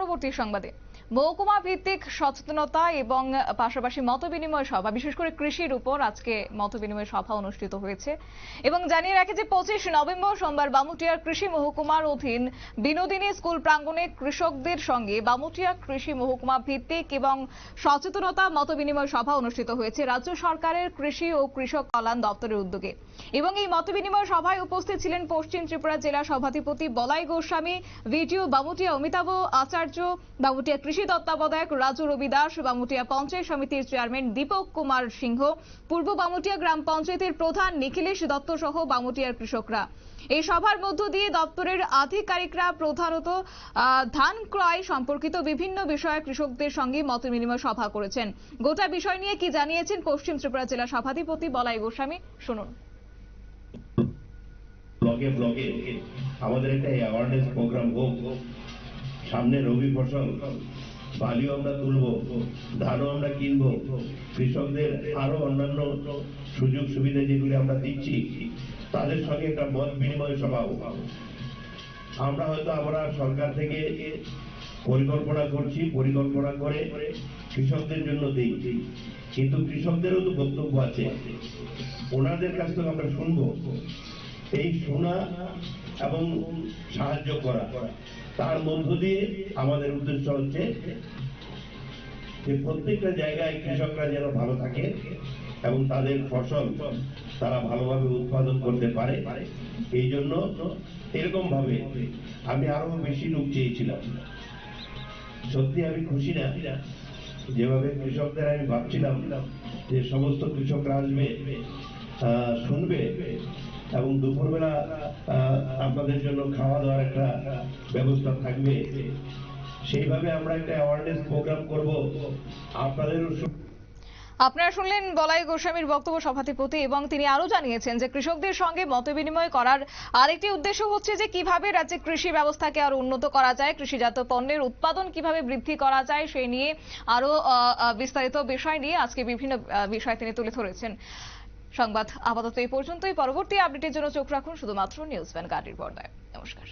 পরবর্তী সংবাদে মহকুমা ভিত্তিক সচেতনতা এবং পাশাপাশি মতবিনিময় সভা, বিশেষ করে কৃষির উপর আজকে মতবিনিময় সভা অনুষ্ঠিত হয়েছে। এবং জানিয়ে রাখি যে 25 নভেম্বর সোমবার বামুটিয়ার কৃষি মহকুমার অধীন বিনোদিনী স্কুল প্রাঙ্গণে কৃষকদের সঙ্গে বামুটিয়া কৃষি মহকুমা ভিত্তিক এবং সচেতনতা মতবিনিময় সভা অনুষ্ঠিত হয়েছে রাজ্য সরকারের কৃষি ও কৃষক কল্যাণ দপ্তরের উদ্যোগে। এবং এই মতবিনিময় সভায় উপস্থিত ছিলেন পশ্চিম ত্রিপুরা জেলা সভাধিপতি বলাই গোস্বামী, ভিডিও বামুটিয়া অমিতাভ আচার্য, বামুটিয়া কৃষি তত্ত্বাবধায়ক রাজু রবি দাস, বামুটিয়া পঞ্চায়েত সমিতির চেয়ারম্যান দীপক কুমার সিংহ, পূর্ব বামুটিয়া গ্রাম পঞ্চায়েতের প্রধান নিখিলেশ দত্ত সহ বামুটিয়ার কৃষকরা। এই সভার মধ্য দিয়ে দপ্তরের আধিকারিকরা প্রধানত ধান ক্রয় সম্পর্কিত বিভিন্ন বিষয়ে কৃষকদের সঙ্গে মতবিনিময় সভা করেছেন। গোটা বিষয় নিয়ে কি জানিয়েছেন পশ্চিম ত্রিপুরা জেলা সভাধিপতি বলাই গোস্বামী, শুনুন। ব্লগে ব্লগে আমাদের একটা অ্যাওয়ারনেস প্রোগ্রাম হোক। সামনে রবি ফসল, বালিও আমরা তুলবো, ধানও আমরা কিনবো, কৃষকদের আরো অন্যান্য সুযোগ সুবিধা যেগুলি আমরা দিচ্ছি তাদের সঙ্গে একটা মত বিনিময় সভা হোক। আমরা সরকার থেকে পরিকল্পনা করছি, পরিকল্পনা করে কৃষকদের জন্য দিই, কিন্তু কৃষকদেরও তো বক্তব্য আছে, ওনাদের কাছ থেকে আমরা শুনবো। এই শোনা এবং সাহায্য করা, তার মধ্য দিয়ে আমাদের উদ্দেশ্য হচ্ছে যে প্রত্যেকটা জায়গায় কৃষকরা যেন ভালো থাকে এবং তাদের ফসল তারা ভালোভাবে উৎপাদন করতে পারে। এই জন্য এরকম ভাবে আমি আরো বেশি লোক চেয়েছিলাম। সত্যি আমি খুশি না যেভাবে কৃষকদের আমি ভাবছিলাম যে সমস্ত কৃষকরা আসবে, শুনবে এবং দুপুরবেলা আপনাদের জন্য খাওয়া দাওয়ার একটা ব্যবস্থা থাকবে। সেইভাবে আমরা একটা অ্যাওয়ারনেস প্রোগ্রাম করব। আপনারা শুনলেন বলাই গোস্বামীর বক্তব্য সভাধিপতি, এবং তিনি আরো জানিয়েছেন যে কৃষকদের সঙ্গে মতবিনিময় করার আরেকটি উদ্দেশ্য হচ্ছে যে কিভাবে রাজ্যে কৃষি ব্যবস্থাকে আরো উন্নত করা যায়, কৃষিজাত পণ্যের উৎপাদন কিভাবে বৃদ্ধি করা যায়, সেই নিয়ে আরো বিস্তারিত বিষয় নিয়ে আজকে বিভিন্ন বিষয় তিনি তুলে ধরেছেন। সংবাদ আপাতত এই পর্যন্তই। পরবর্তী আপডেটের জন্য চোখ রাখুন শুধুমাত্র নিউজ ভ্যানগার্ডের পর্দায়। নমস্কার।